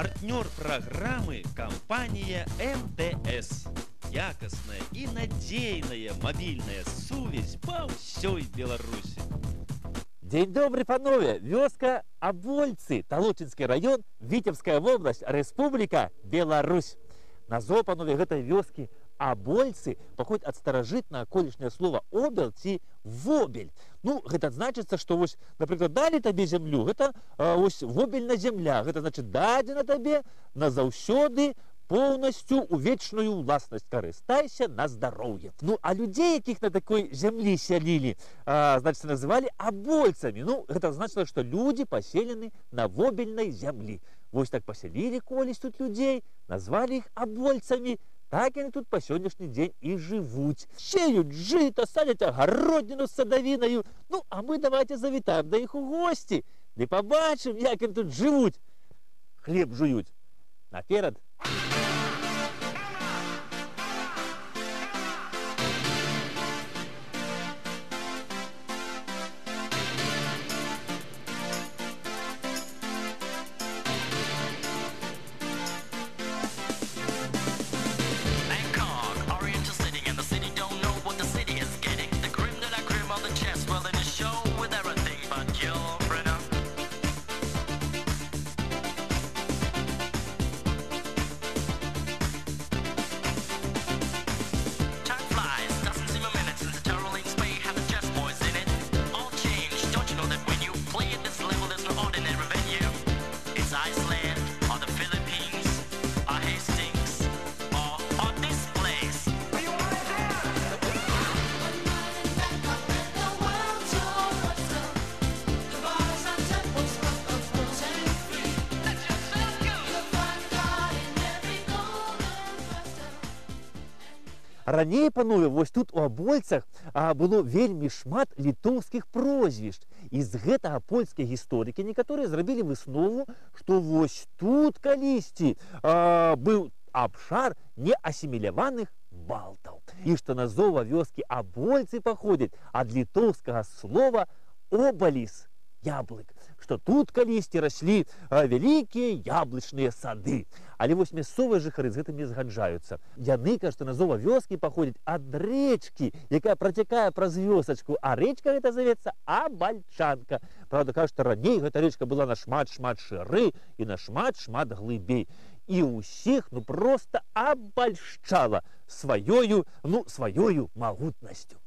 Партнер программы – компания МТС. Якостная и надейная мобильная сувязь по всей Беларуси. День добрый, панове! Вёска Абольцы, Талочинский район, Витебская область, Республика Беларусь. Назва, панове, этой вёски Абольцы походит от старожитного колишнего слова «обел» ці «вобель». Ну, это значит, что, вот, например, дали тебе землю, это вобельна земля, это значит, дадена тебе назаўсёды полностью у вечную власность, карыстайся на здоровье. Ну, а людей, яких на такой земле селили, значит, называли абольцами. Ну, это значит, что люди поселены на вобельной земле. Вот так поселили колись тут людей, назвали их абольцами. Так они тут по сегодняшний день и живут. Сеют жито, садят огородину с садовиною. Ну, а мы давайте завитаем до их у гости. Да побачим, як они тут живут. Хлеб жуют. Наперед. Ранее, панове, вось тут у Абольцах было вельмі шмат літоўскіх прозвішч. І з гэтага польскія гісторыкі некаторыя зрабілі выснову, што вось тут калісьці быў абшар неасіміляваных балтаў. І што назва вёскі Абольцы паходзіць ад літоўскага слова «обаліс» – яблык, што тут калісьці раслі вялікія яблычныя сады. Але вось мясцовыя жыхары з гэтым не згаджаюцца. Яны кажуць, што назва вёскі паходзіць ад рэчкі, якая працякае праз вёсачку, а рэчка гэта завецца Абальчанка. Правда, кажуць, што раней гэта рэчка была нашмат-шмат шырэй і нашмат-шмат глыбей. І ўсіх, проста абальшчала сваёю магутнасцю.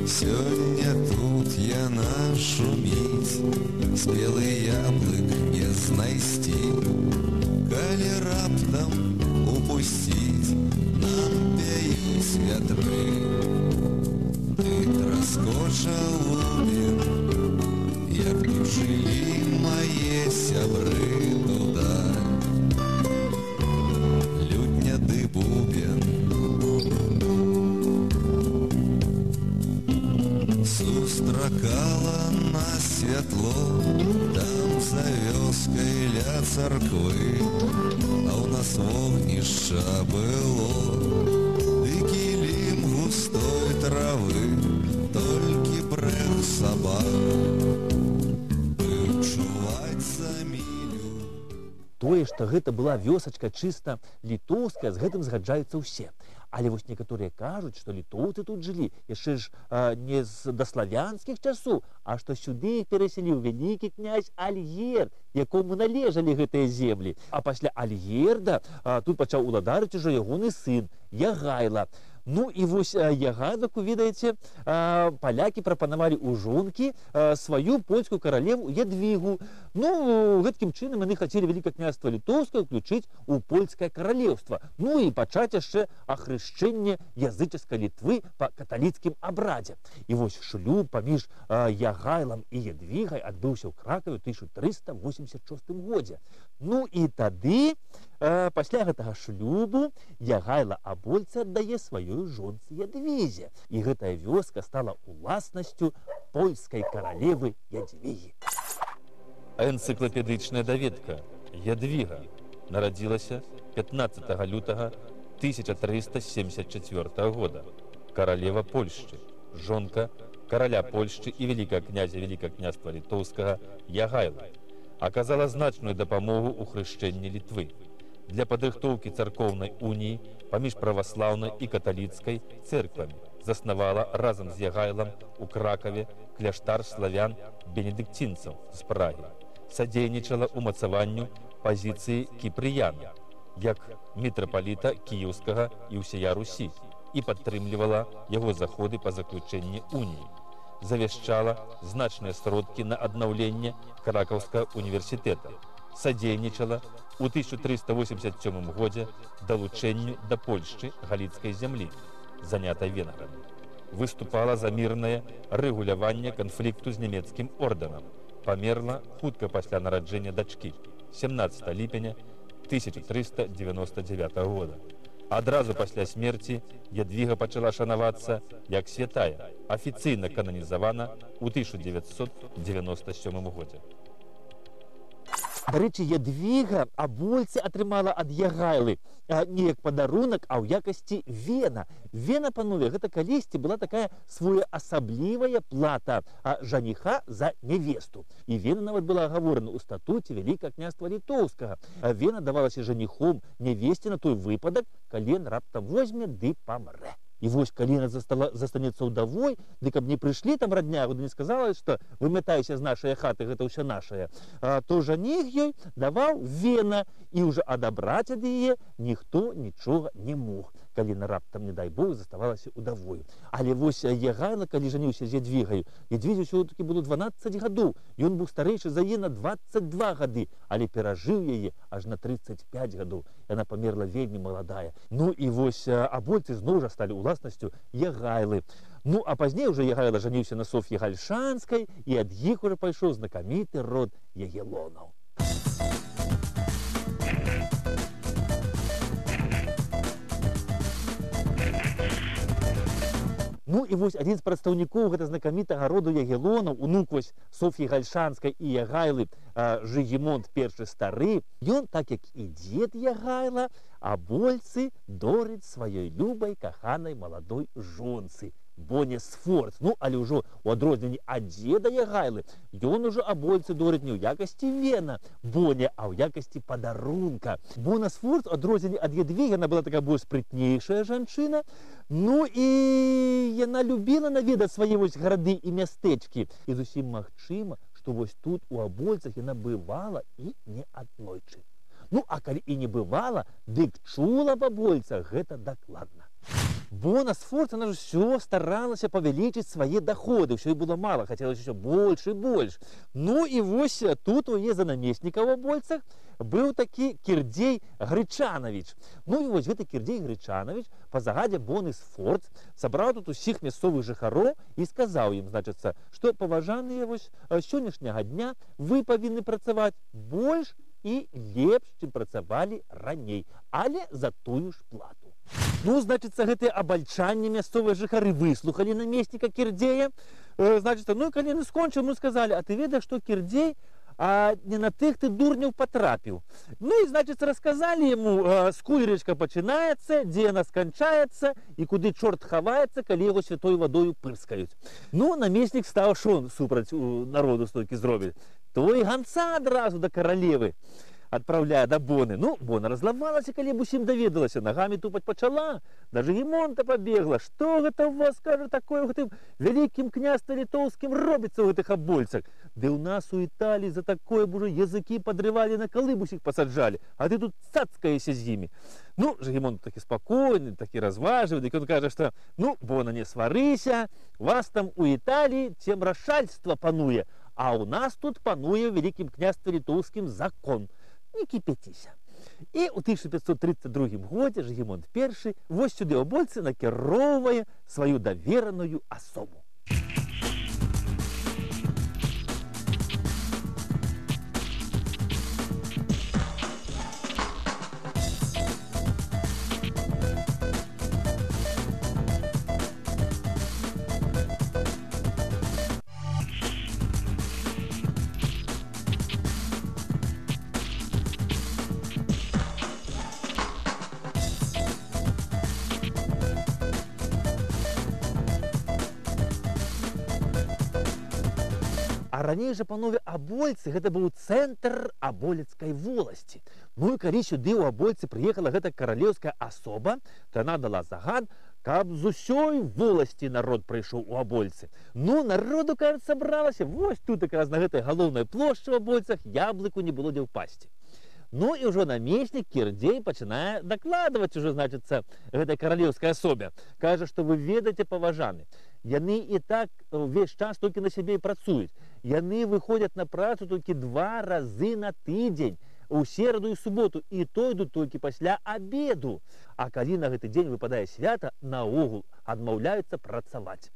Сёння тут яна шуміць, спелы яблык не знайсці, калі раптам упусціць, нам вяюць вятры. Ты раскоча лубін, як тут жылі мае сябры тудаль. Лютня ды бубен сустракала нас святло, там за вёскай ля царквы, а ў нас вогнішча было, ды кілім густой травы, толькі брэх сабак быў чуваць за мілю. Тое, што гэта была вёсачка чыста літоўская, з гэтым згаджаюцца ўсе. Але вось некаторыя кажуць, што літоўцы тут жылі яшчэ ж не з даславянскіх часоў, а што сюды іх перасяліў вялікі князь Альгерд, якому належалі гэтыя землі. А пасля Альгерда тут пачаў уладарыць ужо ягоны сын Ягайла. Ну і вось Ягайлаку, ведаеце, палякі прапанавалі ў жонкі сваю польскую каралеву Ядвігу. Ну, гэткім чынам яны хацелі Вялікае княства Літоўскае ўключыць у польскае каралеўства. Ну і пачаць яшчэ ахрышчэнне язычаскай Літвы па каталіцкім абрадзе. І вось шлюб паміж Ягайлам і Ядвігай адбыўся ў Кракаве ў 1386 годзе. Ну і тады, пасля гэтага шлюбу, Ягайла Абольцы аддае сваёй жонцы Ядвізе. І гэтая вёска стала уласнасцю польскай каралевы Ядвігі. Энцыклапедычная даведка. Ядвіга нарадзілася 15 лютага 1374 года. Каралева Польшчы, жонка караля Польшчы і вялікага князя Вялікага княства Літоўскага Ягайла. Аказала значную дапамогу ў хрышчэнні Літвы. Для падрыхтоўкі царкоўнай уніі паміж праваслаўнай і каталіцкай цэрквамі заснавала разам з Ягайлам у Кракаве кляштар славян бенедыктінцаў з Прагі. Садзейнічала ўмацаванню пазіцыі кіпрыяна, як мітрапаліта Кіеўскага і ўсея Русі, і падтрымлівала яго заходы па заключэнні уніі. Завяшчала значныя сродкі на аднаўленне Кракаўскага універсітэта. Садзейнічала у 1387 годзе далучэнню да Польшчы галіцкай зямлі, занятай венграмі. Выступала за мірнае рэгуляванне канфлікту з нямецкім ордэнам. Памерла хутка пасля нараджэння дачкі, 17 ліпеня 1399 года. Адразу пасля смерці Ядвіга пачала шанавацца як святая, афіцыйна кананізавана ў 1997 годзе. Дарэчы, Ядвіга Абольцы атрымала ад Ягайлы не як падарунак, а ў якасці вена. Вена, панове, гэта калісьці была такая своеасаблівая плата жаніха за нявесту. І вена нават была агаворана ў статуце Вялікага княства Літоўскага. Вена давалася жаніхом нявесце на той выпадак, калі ён раптам возьме ды памрэ. І вось, калі яна застанецца ўдавой, ды каб не прыйшлі там раднягу, ды не сказала, што вымятайся з нашай хаты, гэта ўсё нашае, то жаніх ёй даваў вена, і ўжо адабраць ад яе ніхто нічога не мог, калі на раптам, не дай Бог, заставалася ўдавою. Але вось Ягайла, калі жаніўся з Ядвігаю, Ядвізе ўсё-такі было 12 гадоў, ён быў старэйшы за яе на 22 гады, але перажыў яе аж на 35 гадоў. Яна памерла вельмі маладая. Ну і вось Абольцы зноў жа сталі уласнасцю Ягайлы. Ну а пазней уже Ягайла жаніўся на Соф'і Гальшанскай, і ад іх уже пайшоў знакаміты род Ягелонаў. Ну і вось адзін з прадстаўнікоў гэта знакамітага роду Ягелонаў, унук вось Соф'і Гальшанскай і Ягайлы Жыгімонт I стары, ён, так як і дзед Ягайла, Абольцы дорыць сваёй любай каханай маладой жонцы Боне Сфорц. Ну, але ўжо ў адрозненні ад дзеда Ягайлы, ён ужо Абольцы дорыць не ў якасці вена Боне, а ў якасці падарунка. Бона Сфорц, у адрозненні ад Ядвігі, яна была такая больш спрытнейшая жанчына. Ну і яна любіла наведаць свае вось гарады і мястэчкі. І зусім магчыма, што вось тут у Абольцах яна бывала і не аднойчы. Ну, а калі і не бывала, дык чула аб Абольцах гэта дакладна. Бона Сфорц, она же все старалася павялічыць свае доходы, ўсё і было мала, хацелася ўсё больш і больш. Ну і вось тут у яе за намесніка ў Абольцах быў такі Кірдзей Грычанавіч. Ну і вось гэты Кірдзей Грычанавіч па загадзе Боны Сфорц сабраў тут усіх мясцовых жыхароў і сказаў ім, значыцца, што паважаныя вось сённяшняга дня вы павінны працаваць больш і лепш, чым працавалі раней, але за тую ж плату. Ну, значыцца, гэтыя абальчанні мясцовыя жыхары выслухалі намесніка Кірдзея. Значыцца, ну, калі яны скончыў, мы сказалі, а ты ведаеш, што Кірдзей не на тых ты дурняў патрапіў. Ну, і, значыцца, расказалі яму, скуль рэчка пачынаецца, дзе яна сканчаецца, і куды чорт хаваецца, калі яго святой вадою пырскаюць. Ну, намеснік стаў, што он супраць народу столькі зробіць? Той ганца адразу да каралевы адпраўляе да Боны. Ну, Бона разлавалася, калі б усім даведалася, нагамі тупаць пачала, да Жыгімонта пабегла. Што гэта ў вас, кажа, такое ў гэтым вялікім княстве літоўскім робіцца ў гэтых Абольцах? Да у нас у Италии за такое бы уже языки подрывали, на колыбу их посаджали, а ты тут цацкаешься с ними. Ну, Жигемонт таки спокойный, таки разваживает, и он кажет, что, ну, бона не сварыся, вас там у Италии тем расшальство пануе, а у нас тут пануе в Великим княстве Литовским закон. Не кипятися. І у 1532 годзе Жигемонт I вось сюды Абольцы накіроўвае сваю давераную асобу. А раней жа, панове, Абольцы гэта быў цэнтр аболецкай воласці. Ну і калі сюды ў Абольцы прыехала гэта каралеўская асоба, то яна дала загад, каб з усёй воласці народ прыйшоў у Абольцы. Ну, народу, кажется, сабралася. Вось тут якраз на гэтай галоўнай плошчы ў Абольцах яблыку не было дзе ўпасці. Ну і ўжо намеснік Кірдзей пачынае дакладваць ужо, значыцца, гэтай каралеўскай асобе. Кажа, што вы ведаеце, паважаны, яны і так увесь час толькі на сябе і працуюць. Яны выходзяць на працу толькі 2 разы на тыдзень, у сераду і суботу, і то ідуць толькі пасля абеду. А калі на гэты дзень выпадае свята, наогул адмаўляюцца працаваць.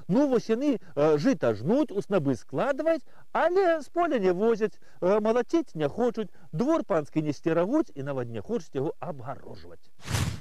Ну, вось яны жыта жнуць, у снабы складваюць, але з поля не возяць, малаціць не хочуць, двор панскі не сцерагуць і нават не хочуць яго абгарожваць.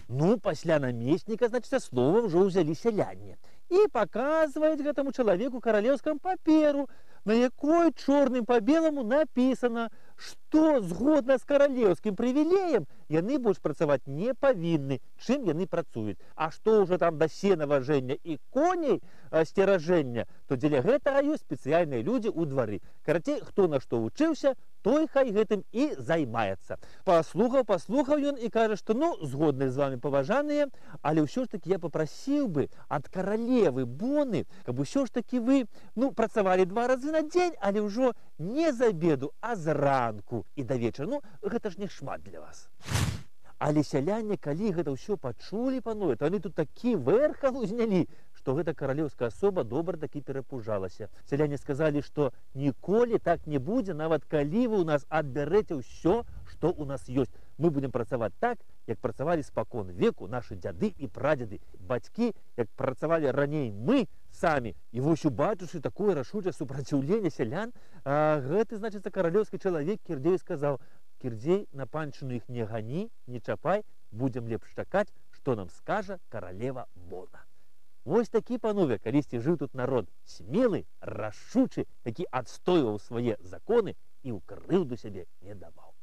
Ну, пасля намесніка, значыць, словам ўжо ўзялі сяляне і паказваюць гэтаму чалавеку каралеўскам паперу, на якой чорным па беламу напісана, што згодна з каралеўскім прывілеем яны больш працаваць не павінны, чым яны працуюць. А што ўжо там да сенаважэння і коней сцеражэння, то дзеля гэтага ёсць спецыяльныя людзі ў двары. Карацей, хто на што вучыўся, той хай гэтым і займаецца. Паслухаў ён і кажа, што ну, згодны з вами, паважаныя, але ўсё ж таки я папрасіў бы ад каралевы Боны, каб усё ж таки вы, ну, працавалі 2 разы на дзень, але ўжо не з абеду, а з ранку і да вечара. Ну, гэта ж не шмат для вас. Але сяляне, калі гэта ўсё пачулі, панове, то яны тут такі вэрхал узнялі, што гэта каралеўская асоба добра такі перапужалася. Сяляне сказалі, што ніколі так не будзе, нават калі вы ў нас адбярэце ўсё, што ў нас ёсць. Мы будзем працаваць так, як працавалі спакон веку нашы дзяды і прадзеды, бацькі, як працавалі раней мы самі. І вось, убачыўшы такое рашучае супраціўленне сялян, гэты, значыцца, каралеўскі чалавек Кірдзей сказаў: Кірдзей, на панчыну іх не гані, не чапай, будзем лепш чакаць, што нам скажа каралева Бона. Вось такі, панове, калісьці жыў тут народ смелы, рашучы, які адстойваў свае законы і ў крыўду сябе не даваў.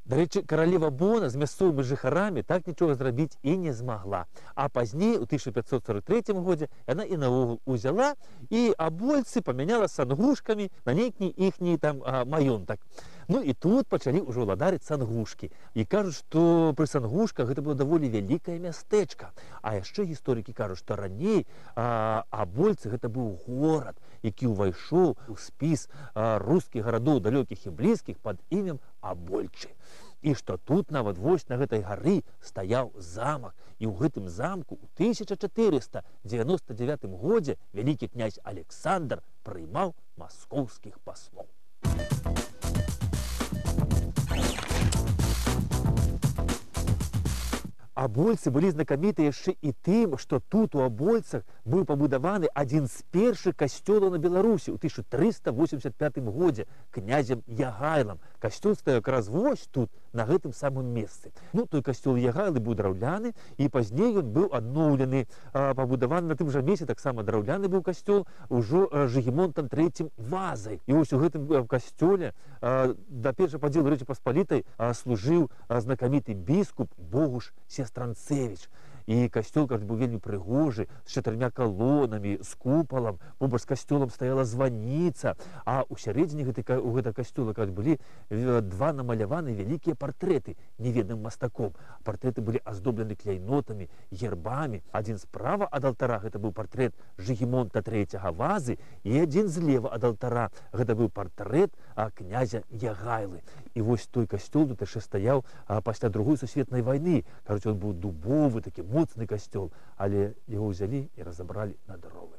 Да рэчы, каралева Бона з мясцовымі жыхарамі так нічога зрабіць і не змагла. А пазней, у 1543 годзе, яна і наогул узяла, і Абольцы памяняла сангушкамі на нейкі іхні там маёнтак. Ну і тут пачалі ўжо ўладарыць сангушкі. І кажуць, што пры сангушках гэта было даволі вялікае мястэчка. А яшчэ гісторыкі кажуць, што раней Абольцы гэта быў горад, які ўвайшоў у спіс рускіх гарадоў далёкіх і блізкіх пад імем Абольчы. І што тут нават вось на гэтай гары стаяў замак. І ў гэтым замку ў 1499 годзе вялікі князь Александр прыймаў маскоўскіх паслоў. Абольцы былі знакаміты яшчэ і тым, што тут у Абольцах быў пабудаваны адзін з першых касцёлаў на Беларусі ў 1385 годзе князем Ягайлам. Касцёл стаяў якраз вось тут, на гэтым самым месцы. Ну, той касцёл Ягайлы быў драўляны, і пазней ён быў адноўлены, пабудаваны на тым жа месцы, таксама драўляны быў касцёл ўжо Жигемонтам III Вазай. І вось у гэтым касцёле да першага падзелу Рэчы Паспалітай служыў знакаміты біскуп Богуш Сестранцевіч. І касцёл, кажуць, быў вельмі прыгожы, з 4 калонамі, з купалам. Побач з касцёлам стаяла званіца, а ў сярэдзіне у гэтага касцёла, кажуць, былі 2 намаляваны вялікія партрэты неведным мастаком. Партрэты былі аздоблены кляйнотамі, гербамі. Адзін справа ад алтара гэта быў партрэт Жыгімонта III Вазы, і адзін злева ад алтара гэта быў партрэт князя Ягайлы. І вось той касцёл тут яшчэ стаяў пасля Другой сусветнай вайны. Кажуць, ён быў дубовы, такі моцны касцёл, але яго ўзялі і разабралі на дровы.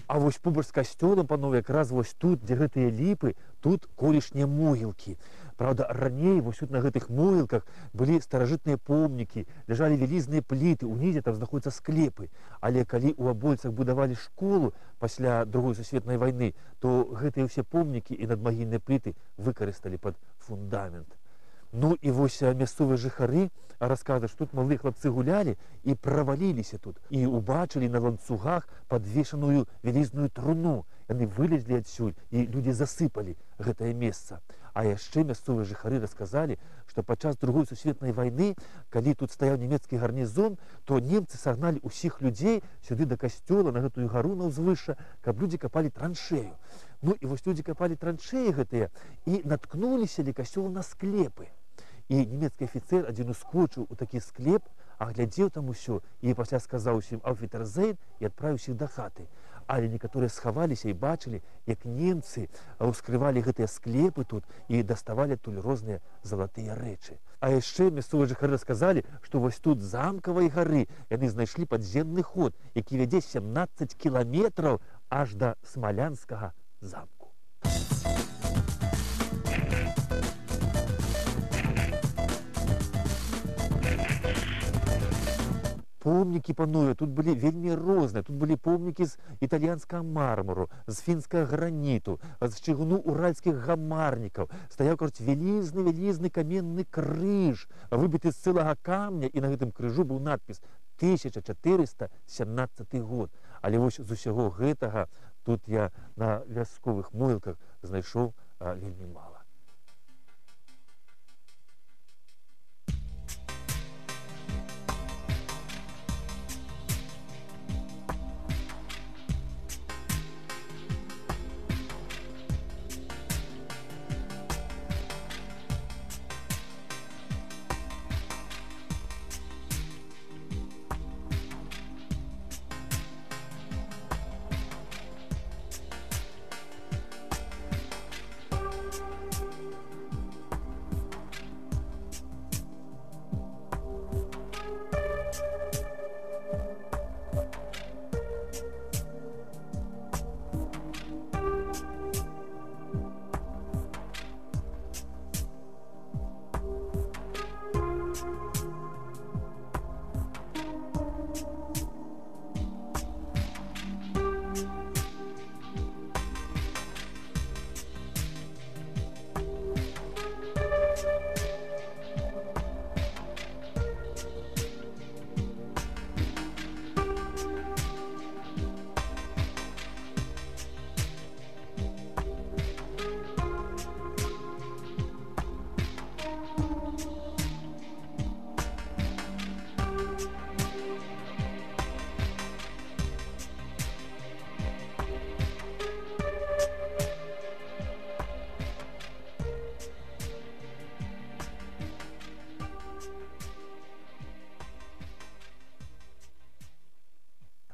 А вось побач з касцёлам, панове, якраз вось тут, дзе гэтыя ліпы, тут колішнія могілкі. Правда, раней вось тут на гэтых могілках былі старажытныя помнікі, ляжалі вялізныя пліты, унізе там знаходзяцца склепы. Але калі ў Абольцах будавалі школу пасля Другой сусветнай вайны, то гэтыя ўсе помнікі і надмагільныя пліты выкарысталі пад фундамент. Ну і вось мясцовыя жыхары расказваюць, што тут малыя хлапцы гулялі і праваліліся тут. І убачылі на ланцугах падвешаную вялізную труну. Яны вылезлі адсюль, і людзі засыпалі гэтае месца. А яшчэ мясцовыя жыхары расказалі, што падчас Другой сусветнай вайны, калі тут стаяў нямецкі гарнізон, то немцы сагналі ўсіх людзей сюды да касцёла, на гэтую гару на ўзвышша, каб людзі капалі траншею. Ну і вось людзі капалі траншеі гэтыя і наткнуліся ля касцёла на склепы. І нямецкі афіцэр адзін ускочыў у такі склеп, аглядзеў там усё і пасля сказаў усім «Auf Wiedersehen» і адправіўся да хаты. Але некаторыя схаваліся і бачылі, як немцы ускрывалі гэтыя склепы тут і даставалі адтуль розныя залатыя рэчы. А яшчэ мясцовыя жыхары расказалі, што вось тут з замкавай гары яны знайшлі падземны ход, які вядзе 17 кіламетраў аж да Смалянскага замку. Помнікі, панове, тут былі вельмі розныя. Тут былі помнікі з італьянскага мармуру, з фінскага граніту, з чыгуну уральскіх гамарнікаў. Стаяў, кажуць, вялізны каменны крыж, выбіты з цэлага камня, і на гэтым крыжу быў надпіс 1417 год. Але вось з усяго гэтага тут я на вясковых могілках знайшоў вельмі мала.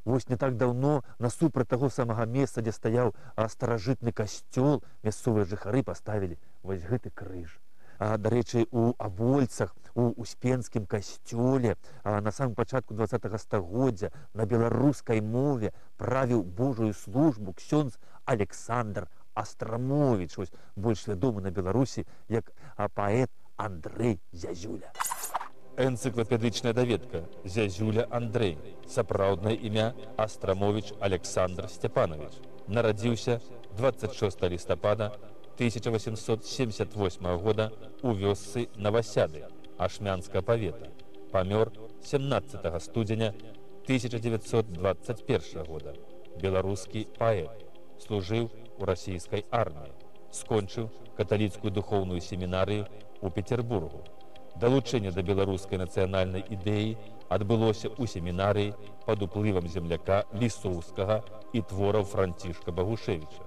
Вось не так даўно насупраць таго самага месца, дзе стаяў старажытны касцёл, мясцовыя жыхары паставілі вось гэты крыж. Дарэчы, у Абольцах, у Успенскім касцёле на самым пачатку 20-го стагоддзя на беларускай мове правіў Божую службу ксёндз Александр Астрамовіч, больш вядомы на Беларусі як паэт Андрэй Зязюля. Энцыклапедычная даведка Зязюля Андрэй, сапраўднае імя Астрамовіч Александр Степанович. Нарадзіўся 26 лістапада 1878 года у вёсцы Новосяды Ашмянскага павета. Памёр 17 студзеня 1921 года. Беларускі паэт. Служыў у расійскай арміі. Скончыў каталіцкую духоўную семінарыю у Петербургу. Далучэнне да беларускай нацыянальнай ідэі адбылося ў семінарыі пад уплывам земляка Лісоўскага і твораў Францішка Багушевіча.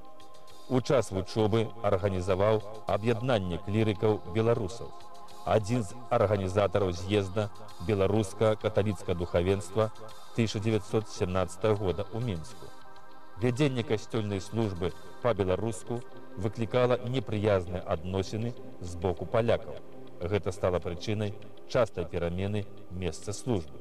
У час вучобы арганізаваў аб'яднанне клірыкаў беларусаў. Адзін з арганізатараў з'езда беларуска-каталіцкага духавенства 1917 года ў Мінску. Вядзенне касцёльнай службы па-беларуску выклікала непрыязныя адносіны з боку палякаў. Гэта стала прычынай частай перамены месца службы.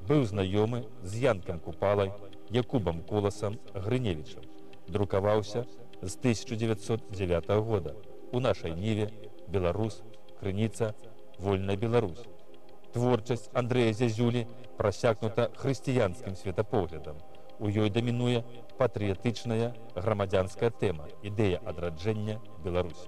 Быў знаёмы з Янкам Купалай, Якубам Коласам, Грыневічам. Друкаваўся з 1909 года. У нашай ніве «Беларус», «Крыніца», «Вольная Беларусь». Творчасць Андрэя Зязюлі прасякнута хрысціянскім светапоглядам. У ёй дамінуе патрыятычная грамадзянская тэма, ідэя адраджэння Беларусі.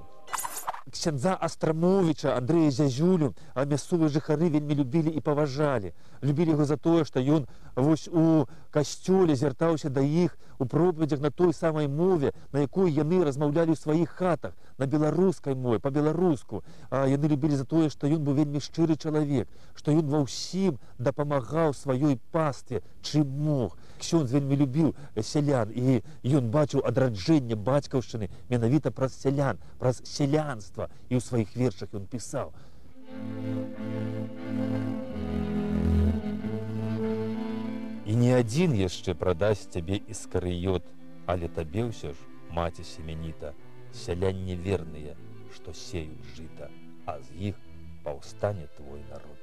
Ксяндза Астрамовіча Андрэя Зязюлю мясцовыя жыхары вельмі любілі і паважалі. Любілі яго за тое, што ён вось у касцёле звяртаўся да іх у проповедях на той самай мове, на якой яны размаўлялі ў сваіх хатах, на беларускай мове, па-беларуску. Яны любілі за тое, што ён быў вельмі шчыры чалавек, што ён ва ўсім дапамагаў сваёй пастве, чым мог. Ксёндз вельмі любіў сялян, і ён бачыў адраджэнне бацькаўшчыны менавіта праз сялян, праз сялянства, і ў сваіх вершах ён пісаў. І не адзін яшчэ прадасць цябе іскарыёт, але табе ўсё ж, маці семеніта, сялянне верныя, што сеюць жыта, а з іх паўстане твой народ.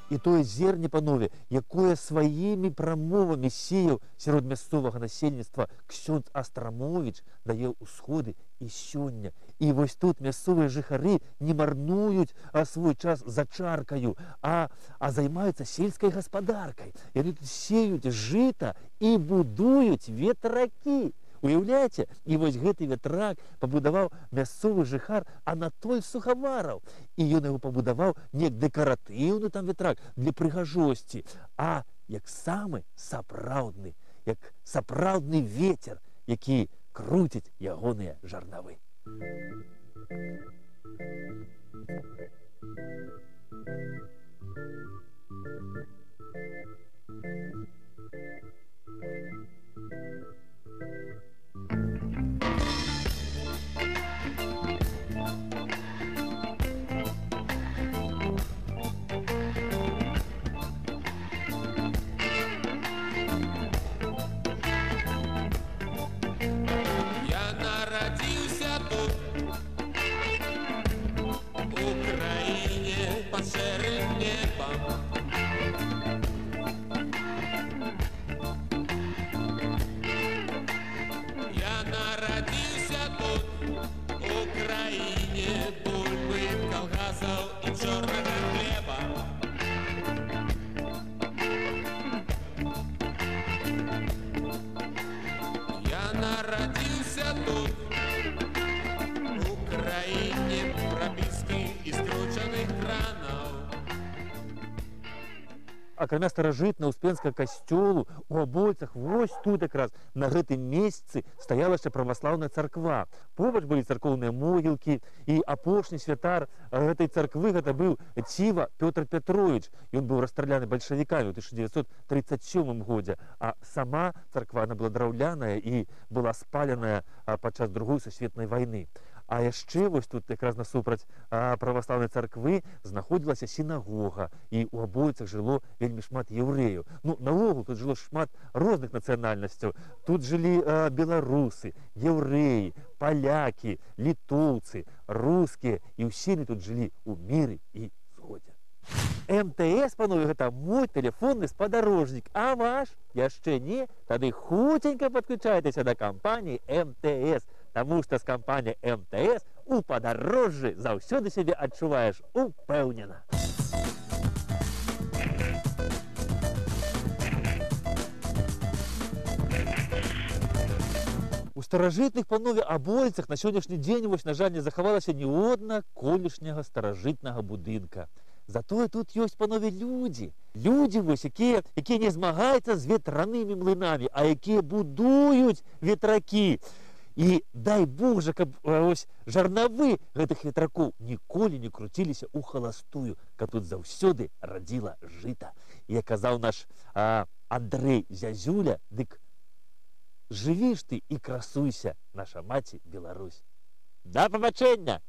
І тое зерне, панове, якое сваімі прамовамі сеяў сярод мясцовага насельніцтва ксёндз Астрамовіч, дае ўсходы і сёння. І вось тут мясцовыя жыхары не марнуюць свой час за чаркаю, а займаюцца сельскай гаспадаркай. Яны тут сеюць жыта і будуюць ветракі. Уяўляеце? І вось гэты ветрак пабудаваў мясцовы жыхар Анатоль Сухавараў. І ён яго пабудаваў не як дэкаратыўны там ветрак для прыгажосці, а як самы сапраўдны, як сапраўдны вецер, які круціць ягоныя жарнавы. Акрамя старажытна-успенскага касцёлу, у Абольцах вось тут якраз на гэтым месцы стаяла яшчэ праваслаўная царква. Побач былі царкоўныя могілкі, і апошні святар гэтай царквы гэта быў Ціва Пётр Пятровіч. Ён быў расстраляны бальшавікамі ў 1937 годзе, а сама царква была драўляная і была спаленая падчас Другой сусветнай вайны. А яшчэ вось тут якраз насупраць праваслаўнай царквы знаходзілася сінагога, і ў Абольцах жыло вельмі шмат яўрэяў. Ну, наогул тут жыло шмат розных нацыянальнасцяў. Тут жылі беларусы, яўрэі, палякі, літоўцы, рускія, і ўсе тут жылі ў міры і згодзе. МТС, панове, гэта мой тэлефонны спадарожнік, а ваш яшчэ не? Тады хуценька падключайтеся да кампаніі МТС, таму што з кампаніяй МТС у падарожжы заўсёды сябе адчуваеш упэўнена. У старажытных, панове, абольцах на сённяшні дзень, вось, на жаль, не захавалася ні одна колішняга старажытнага будынка. Затое тут ёсць, панове, людзі. Людзі, вось, якія не змагаюцца з ветранымі млынамі, а якія будуюць ветракі. І дай Бог жа, каб ось жарнавы гэтых ветракоў ніколі не круціліся ў халастую, каб тут заўсёды радзіла жыта. І як казаў наш Андрэй Зязюля, дык жыві ж ты і красуйся, наша маці Беларусь. Да пабачэння!